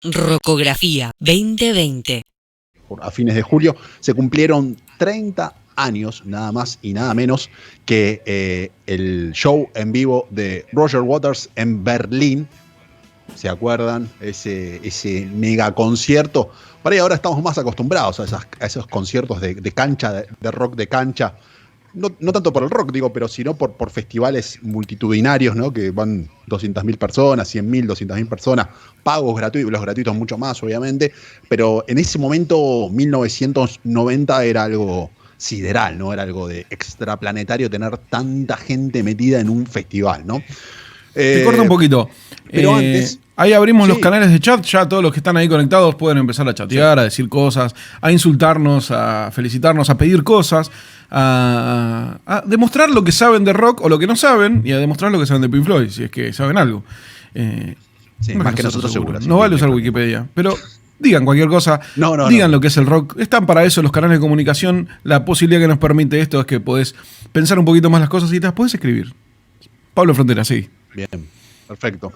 Rocografía 2020. A fines de julio se cumplieron 30 años, nada más y nada menos, que el show en vivo de Roger Waters en Berlín. ¿Se acuerdan? Ese mega concierto. Por ahí ahora estamos más acostumbrados a esos conciertos de cancha, de rock de cancha. No tanto por el rock, digo, pero sino por festivales multitudinarios, ¿no? Que van 200.000 personas, 100.000, 200.000 personas, pagos gratuitos, los gratuitos mucho más, obviamente. Pero en ese momento, 1990, era algo sideral, ¿no? Era algo de extraplanetario tener tanta gente metida en un festival, ¿no? Te corta un poquito. Pero antes... Ahí abrimos los canales de chat, ya todos los que están ahí conectados pueden empezar a chatear, a decir cosas, a insultarnos, a felicitarnos, a pedir cosas, a demostrar lo que saben de rock o lo que no saben y a demostrar lo que saben de Pink Floyd, si es que saben algo. Sí, más que nosotros seguro. No vale usar Wikipedia, pero digan cualquier cosa, digan lo que es el rock. Están para eso los canales de comunicación. La posibilidad que nos permite esto es que podés pensar un poquito más las cosas y te las podés escribir. Pablo Frontera, sí. Bien, perfecto.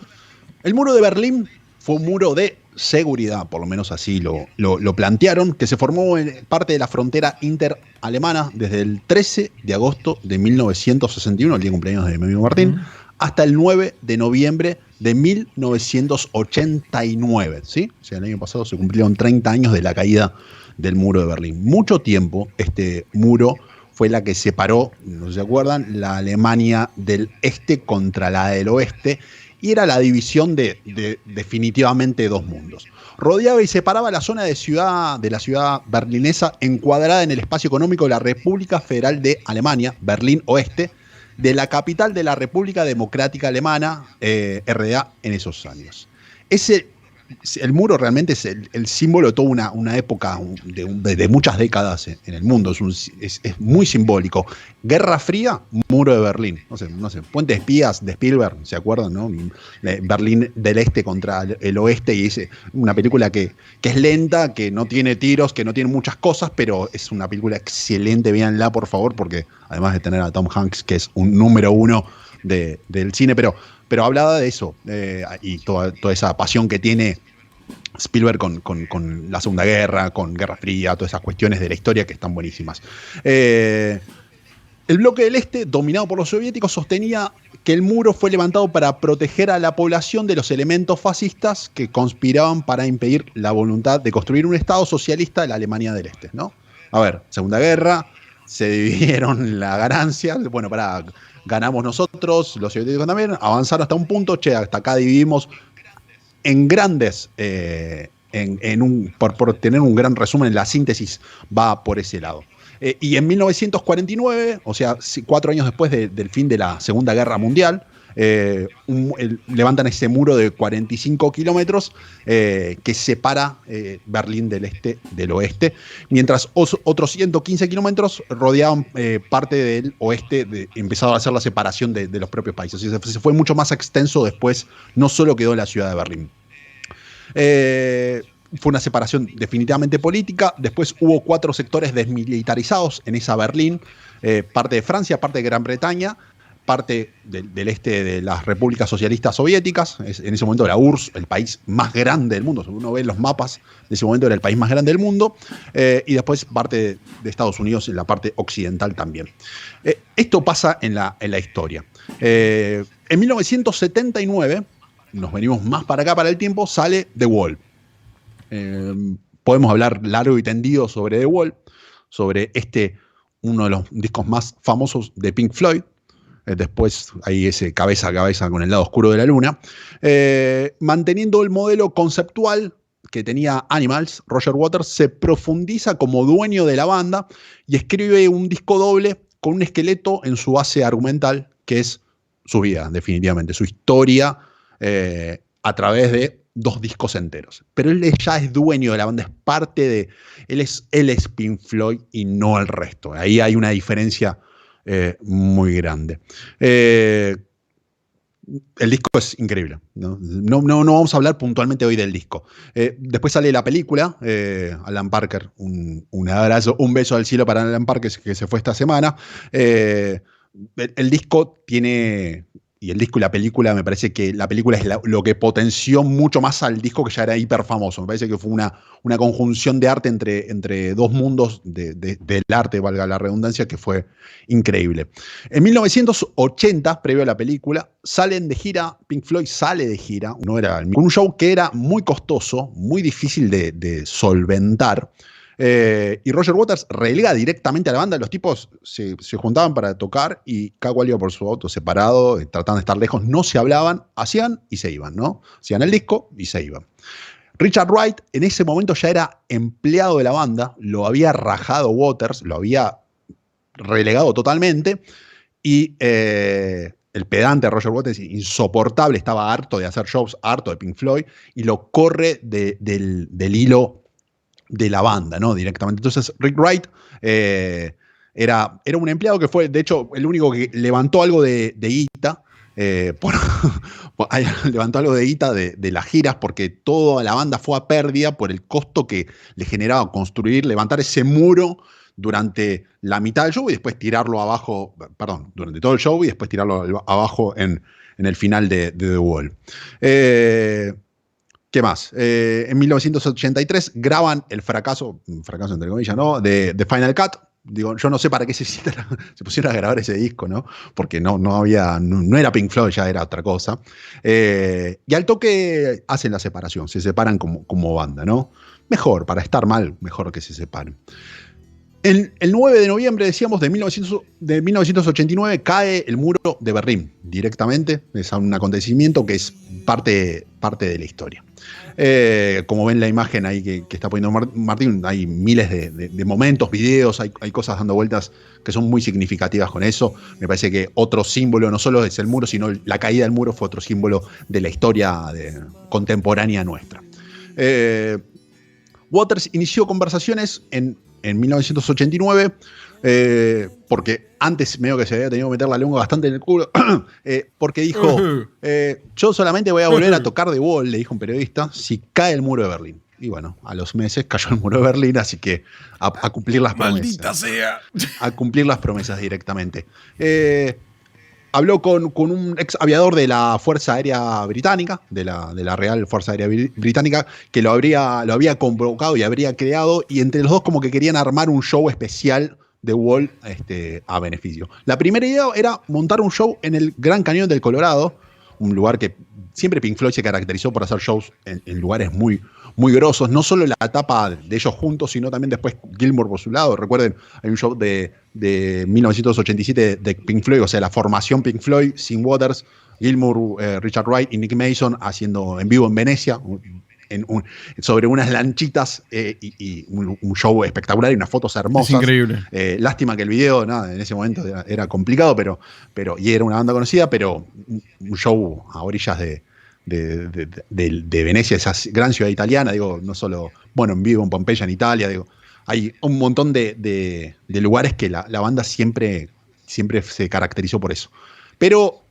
El muro de Berlín fue un muro de seguridad, por lo menos así lo plantearon, que se formó en parte de la frontera interalemana desde el 13 de agosto de 1961, el día de cumpleaños de mi amigo Martín, hasta el 9 de noviembre de 1989. ¿Sí? O sea, el año pasado se cumplieron 30 años de la caída del muro de Berlín. Mucho tiempo este muro fue la que separó, no se acuerdan, la Alemania del este contra la del oeste, y era la división de definitivamente dos mundos. Rodeaba y separaba la zona de la ciudad berlinesa encuadrada en el espacio económico de la República Federal de Alemania, Berlín Oeste, de la capital de la República Democrática Alemana, RDA, en esos años. El muro realmente es el símbolo de toda una época de muchas décadas en el mundo. Es muy simbólico. Guerra Fría, muro de Berlín. No sé, Puente de Espías de Spielberg, ¿se acuerdan? ¿No? Berlín del Este contra el Oeste, y es una película que es lenta, que no tiene tiros, que no tiene muchas cosas, pero es una película excelente. Véanla, por favor, porque además de tener a Tom Hanks, que es un número uno del cine, pero hablaba de eso, y toda esa pasión que tiene Spielberg con la Segunda Guerra, con Guerra Fría, todas esas cuestiones de la historia que están buenísimas. El bloque del Este, dominado por los soviéticos, sostenía que el muro fue levantado para proteger a la población de los elementos fascistas que conspiraban para impedir la voluntad de construir un Estado socialista de la Alemania del Este, ¿no? A ver, Segunda Guerra, se dividieron la ganancia, bueno, ganamos nosotros, los soviéticos también, avanzaron hasta un punto, hasta acá dividimos en grandes, por tener un gran resumen, la síntesis va por ese lado. Y en 1949, o sea, 4 años después del fin de la Segunda Guerra Mundial, levantan ese muro de 45 kilómetros que separa Berlín del este del oeste, mientras otros 115 kilómetros rodeaban parte del oeste, empezaron a hacer la separación de los propios países. O sea, se fue mucho más extenso después, no solo quedó la ciudad de Berlín. Fue una separación definitivamente política. Después hubo 4 sectores desmilitarizados en esa Berlín, parte de Francia, parte de Gran Bretaña, parte del este de las repúblicas socialistas soviéticas. En ese momento la URSS, el país más grande del mundo. Si uno ve los mapas, de ese momento era el país más grande del mundo. Y después parte de Estados Unidos en la parte occidental también. Esto pasa en la historia. En 1979, nos venimos más para acá para el tiempo, sale The Wall. Podemos hablar largo y tendido sobre The Wall, sobre uno de los discos más famosos de Pink Floyd. Después hay ese cabeza a cabeza con el lado oscuro de la luna. Manteniendo el modelo conceptual que tenía Animals, Roger Waters se profundiza como dueño de la banda y escribe un disco doble con un esqueleto en su base argumental, que es su vida, definitivamente, su historia a través de 2 discos enteros. Pero él ya es dueño de la banda, es parte de... Él es Pink Floyd y no el resto. Ahí hay una diferencia muy grande. El disco es increíble. No vamos a hablar puntualmente hoy del disco. Después sale la película, Alan Parker, un abrazo, un beso al cielo para Alan Parker, que se fue esta semana. El disco tiene y el disco y la película, me parece que la película es lo que potenció mucho más al disco, que ya era hiper famoso. Me parece que fue una conjunción de arte entre dos mundos del arte, valga la redundancia, que fue increíble. En 1980, previo a la película, salen de gira, Pink Floyd sale de gira, con un show que era muy costoso, muy difícil de solventar. Y Roger Waters relega directamente a la banda. Los tipos se juntaban para tocar y cada cual iba por su auto separado, tratando de estar lejos, no se hablaban, hacían y se iban, ¿no? Hacían el disco y se iban. Richard Wright en ese momento ya era empleado de la banda, lo había rajado Waters, lo había relegado totalmente, y el pedante Roger Waters, insoportable, estaba harto de hacer shows, harto de Pink Floyd, y lo corre del hilo de la banda, ¿no? Directamente. Entonces, Rick Wright era un empleado que fue, de hecho, el único que levantó algo de guita. Levantó algo de guita de las giras, porque toda la banda fue a pérdida por el costo que le generaba levantar ese muro durante la mitad del show y después tirarlo abajo, durante todo el show y después tirarlo abajo en el final de The Wall. ¿Qué más? En 1983 graban el fracaso entre comillas, ¿no? de Final Cut. Digo, yo no sé para qué se pusieron a grabar ese disco, ¿no? Porque no era Pink Floyd, ya era otra cosa. Y al toque hacen la separación, se separan como banda, ¿no? Mejor, para estar mal, mejor que se separen. El 9 de noviembre, decíamos, de 1989, cae el muro de Berlín directamente. Es un acontecimiento que es parte de la historia. Como ven la imagen ahí que está poniendo Martín, hay miles de momentos, videos, hay cosas dando vueltas que son muy significativas con eso. Me parece que otro símbolo, no solo es el muro, sino la caída del muro fue otro símbolo de la historia contemporánea nuestra. Waters inició conversaciones en 1989, porque antes medio que se había tenido que meter la lengua bastante en el culo, porque dijo, yo solamente voy a volver a tocar The Wall, le dijo un periodista, si cae el muro de Berlín. Y bueno, a los meses cayó el muro de Berlín, así que a cumplir las promesas. ¡Maldita sea! A cumplir las promesas directamente. Habló con un ex aviador de la Fuerza Aérea Británica, de la Real Fuerza Aérea Británica, que lo había convocado y habría creado, y entre los dos como que querían armar un show especial de Wall a beneficio. La primera idea era montar un show en el Gran Cañón del Colorado, un lugar que siempre Pink Floyd se caracterizó por hacer shows en lugares muy, muy grosos, no solo la etapa de ellos juntos, sino también después Gilmour por su lado. Recuerden, hay un show de 1987 de Pink Floyd, o sea, la formación Pink Floyd, sin Waters, Gilmour, Richard Wright y Nick Mason haciendo en vivo en Venecia, sobre unas lanchitas, y un show espectacular y unas fotos hermosas. Es increíble. Lástima que el video, en ese momento era complicado, y era una banda conocida, pero un show a orillas de Venecia, esa gran ciudad italiana, digo, no solo, en vivo en Pompeya, en Italia, digo, hay un montón de lugares que la banda siempre se caracterizó por eso. Pero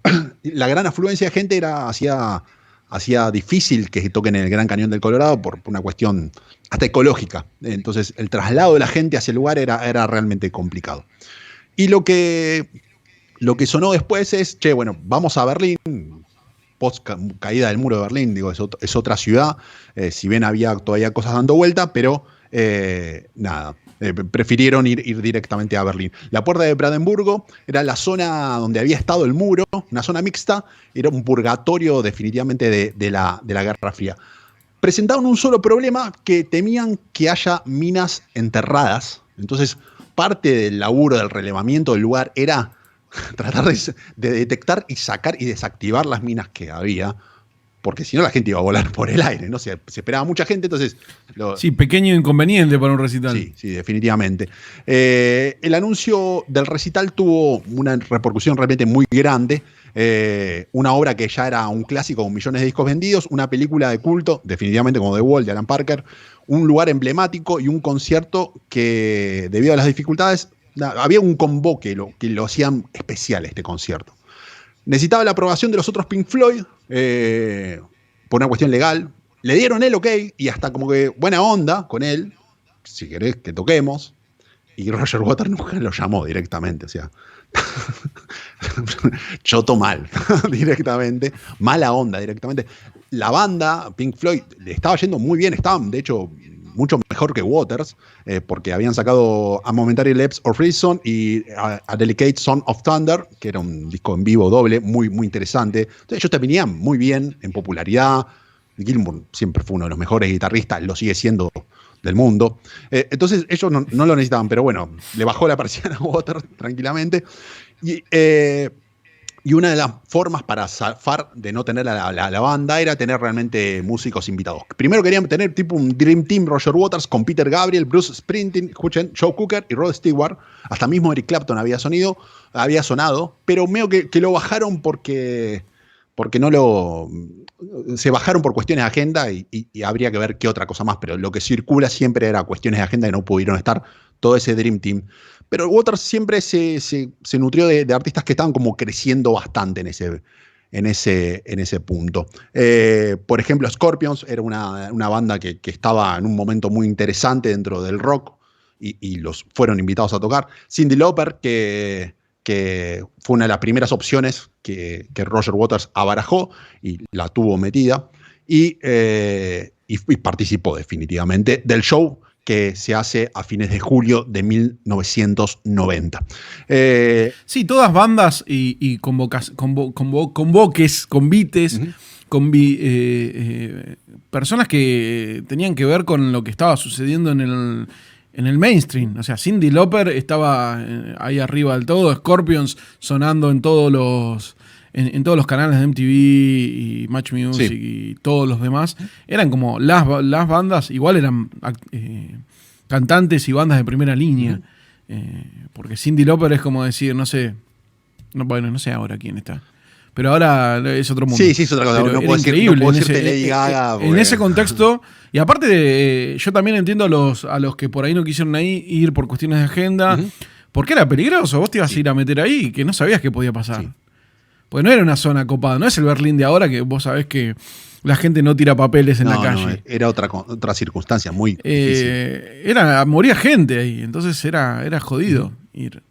la gran afluencia de gente hacía difícil que toquen en el Gran Cañón del Colorado por una cuestión hasta ecológica. Entonces, el traslado de la gente hacia el lugar era realmente complicado. Y lo que sonó después es, vamos a Berlín, post caída del muro de Berlín, digo, es otra ciudad, si bien había todavía cosas dando vuelta, pero prefirieron ir directamente a Berlín. La puerta de Brandenburgo era la zona donde había estado el muro, una zona mixta, era un purgatorio definitivamente de la Guerra Fría. Presentaron un solo problema, que temían que haya minas enterradas. Entonces, parte del laburo del relevamiento del lugar era tratar de detectar y sacar y desactivar las minas que había, porque si no la gente iba a volar por el aire, ¿no? Se esperaba mucha gente, entonces... Sí, pequeño inconveniente para un recital. Sí, definitivamente. El anuncio del recital tuvo una repercusión realmente muy grande. Una obra que ya era un clásico con millones de discos vendidos, una película de culto, definitivamente como The Wall de Alan Parker, un lugar emblemático y un concierto que, debido a las dificultades, había un combo que lo hacían especial este concierto. Necesitaba la aprobación de los otros Pink Floyd, por una cuestión legal. Le dieron el ok y hasta como que buena onda con él, si querés que toquemos. Y Roger Waters nunca lo llamó directamente, o sea, choto mal, directamente, mala onda directamente. La banda, Pink Floyd, le estaba yendo muy bien, estaban de hecho mucho mejor que Waters, porque habían sacado A Momentary Lapse of Reason y A Delicate Son of Thunder, que era un disco en vivo doble, muy, muy interesante. Entonces ellos te venían muy bien en popularidad. Gilmour siempre fue uno de los mejores guitarristas, lo sigue siendo del mundo. Entonces ellos no lo necesitaban, pero bueno, le bajó la persiana a Waters tranquilamente. Y, y una de las formas para zafar de no tener a la banda era tener realmente músicos invitados. Primero querían tener tipo un Dream Team Roger Waters con Peter Gabriel, Bruce Springsteen, escuchen, Joe Cocker y Rod Stewart. Hasta mismo Eric Clapton había sonado, pero medio que lo bajaron porque no lo... Se bajaron por cuestiones de agenda y habría que ver qué otra cosa más, pero lo que circula siempre era cuestiones de agenda que no pudieron estar todo ese Dream Team. Pero Waters siempre se nutrió de artistas que estaban como creciendo bastante en ese punto. Por ejemplo, Scorpions era una banda que estaba en un momento muy interesante dentro del rock y los fueron invitados a tocar. Cyndi Lauper, que fue una de las primeras opciones que Roger Waters abarajó y la tuvo metida y participó definitivamente del show que se hace a fines de julio de 1990. Sí, todas bandas y convoques, convites, personas que tenían que ver con lo que estaba sucediendo en el mainstream. O sea, Cyndi Lauper estaba ahí arriba del todo, Scorpions sonando en todos los canales de MTV y Match Music y todos los demás. Eran como las bandas, igual eran cantantes y bandas de primera línea. Porque Cyndi Lauper es como decir, no sé ahora quién está. Pero ahora es otro mundo. Sí, es otra cosa. Pero no puedo decirte Lady Gaga. En ese contexto, y aparte yo también entiendo a los que por ahí no quisieron ir por cuestiones de agenda, porque era peligroso. Vos te ibas a ir a meter ahí que no sabías qué podía pasar. Sí. Porque no era una zona copada, no es el Berlín de ahora que vos sabés que la gente no tira papeles en la calle. No, era otra circunstancia muy difícil. Moría gente ahí, entonces era jodido ir.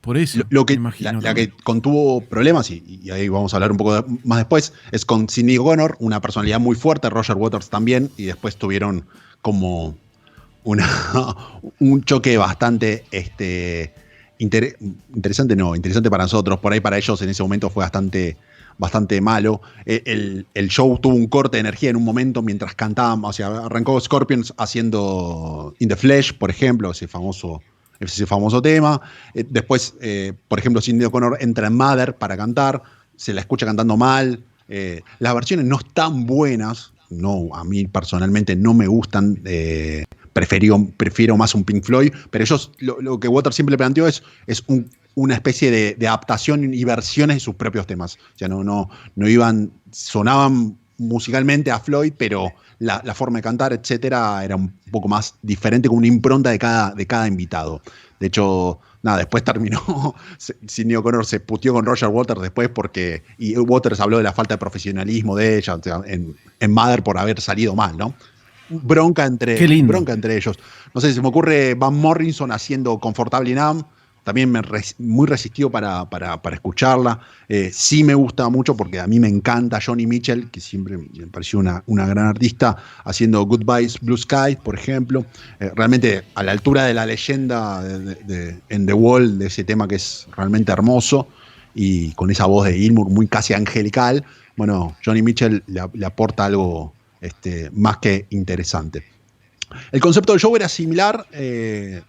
Por eso, la que contuvo problemas, y ahí vamos a hablar un poco más después, es con Sinéad O'Connor, una personalidad muy fuerte, Roger Waters también, y después tuvieron como un choque bastante interesante para nosotros. Por ahí para ellos en ese momento fue bastante malo. El show tuvo un corte de energía en un momento mientras cantaban. O sea, arrancó Scorpions haciendo In the Flesh, por ejemplo, ese famoso tema. Después, por ejemplo, Sinéad O'Connor entra en Mother para cantar, se la escucha cantando mal. Las versiones no están buenas. No, a mí personalmente no me gustan. Prefiero más un Pink Floyd, pero ellos lo que Waters siempre planteó es una especie de adaptación y versiones de sus propios temas. O sea, sonaban musicalmente a Floyd, pero la forma de cantar, etcétera, era un poco más diferente, con una impronta de cada invitado. De hecho, después terminó, Sinéad O'Connor se puteó con Roger Waters después y Waters habló de la falta de profesionalismo de ella, o sea, en Mother por haber salido mal, ¿no? Bronca entre ellos. No sé, se me ocurre Van Morrison haciendo Comfortable Numb. También muy resistido para escucharla. Sí me gusta mucho porque a mí me encanta Joni Mitchell, que siempre me pareció una gran artista, haciendo Goodbyes Blue Sky, por ejemplo. Realmente a la altura de la leyenda en The Wall, de ese tema que es realmente hermoso, y con esa voz de Gilmour muy casi angelical. Bueno, Joni Mitchell le aporta algo más que interesante. El concepto del show era similar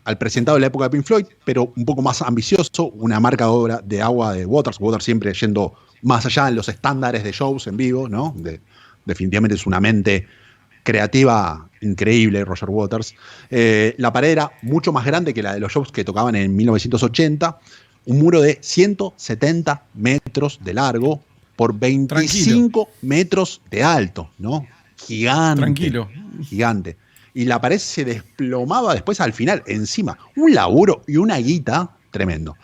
al presentado de la época de Pink Floyd, pero un poco más ambicioso, una marca de agua de Waters. Waters siempre yendo más allá en los estándares de shows en vivo, ¿no? Definitivamente es una mente creativa increíble, Roger Waters. La pared era mucho más grande que la de los shows que tocaban en 1980, un muro de 170 metros de largo por 25 metros de alto, ¿no? Gigante. Tranquilo. Gigante. Y la pared se desplomaba después al final, encima. Un laburo y una guita tremendo.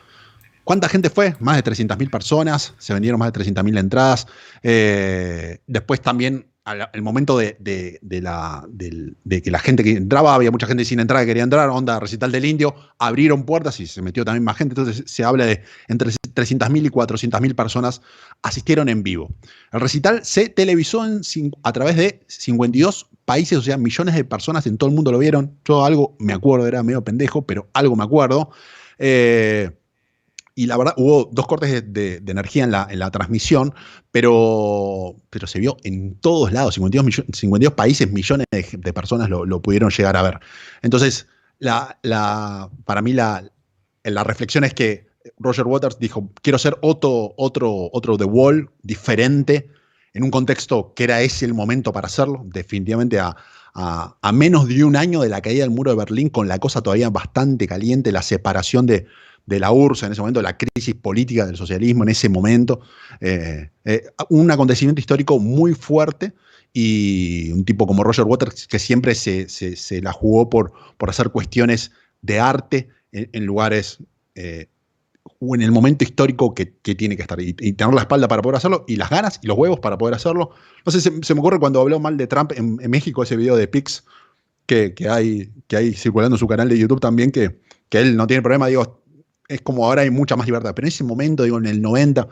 ¿Cuánta gente fue? Más de 300.000 personas. Se vendieron más de 300.000 entradas. Después también el momento de que la gente que entraba, había mucha gente sin entrar que quería entrar, onda recital del Indio, abrieron puertas y se metió también más gente, entonces se habla de entre 300.000 y 400.000 personas asistieron en vivo. El recital se televisó a través de 52 países, o sea, millones de personas en todo el mundo lo vieron. Yo algo me acuerdo, era medio pendejo, pero algo me acuerdo. Y la verdad, hubo 2 cortes de energía en la transmisión, pero se vio en todos lados, 52 países, millones de personas lo pudieron llegar a ver. Entonces, para mí la reflexión es que Roger Waters dijo, quiero ser otro The Wall, diferente, en un contexto que era ese el momento para hacerlo, definitivamente a menos de un año de la caída del muro de Berlín, con la cosa todavía bastante caliente, la separación de la URSS en ese momento, la crisis política del socialismo en ese momento, un acontecimiento histórico muy fuerte y un tipo como Roger Waters que siempre se la jugó por hacer cuestiones de arte en lugares o en el momento histórico que tiene que estar y tener la espalda para poder hacerlo y las ganas y los huevos para poder hacerlo. No sé, se me ocurre cuando habló mal de Trump en México, ese video de Pix que hay circulando en su canal de YouTube también, que él no tiene problema, digo, es como ahora hay mucha más libertad, pero en ese momento, digo, en el 90,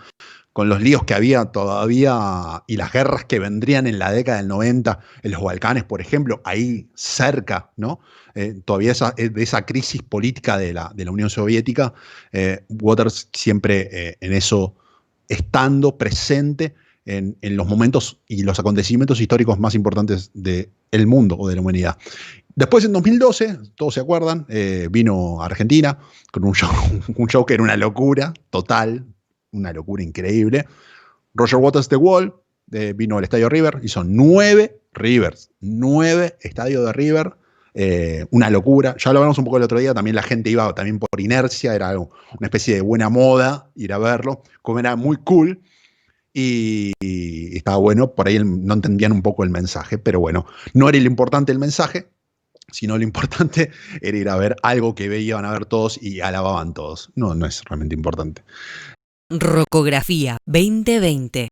con los líos que había todavía y las guerras que vendrían en la década del 90, en los Balcanes, por ejemplo, ahí cerca, ¿no? Todavía de esa crisis política de la Unión Soviética, Waters siempre en eso estando presente en los momentos y los acontecimientos históricos más importantes del mundo o de la humanidad. Después, en 2012, todos se acuerdan, vino a Argentina con un show que era una locura total, una locura increíble. Roger Waters The Wall, vino al Estadio River, hizo 9 estadios de River, una locura. Ya lo hablamos un poco el otro día, también la gente iba también por inercia, era una especie de buena moda ir a verlo, como era muy cool. Y estaba bueno, por ahí no entendían un poco el mensaje, pero bueno, no era lo importante el mensaje, sino lo importante era ir a ver algo que iban a ver todos y alababan todos. No es realmente importante. Rocografía 2020.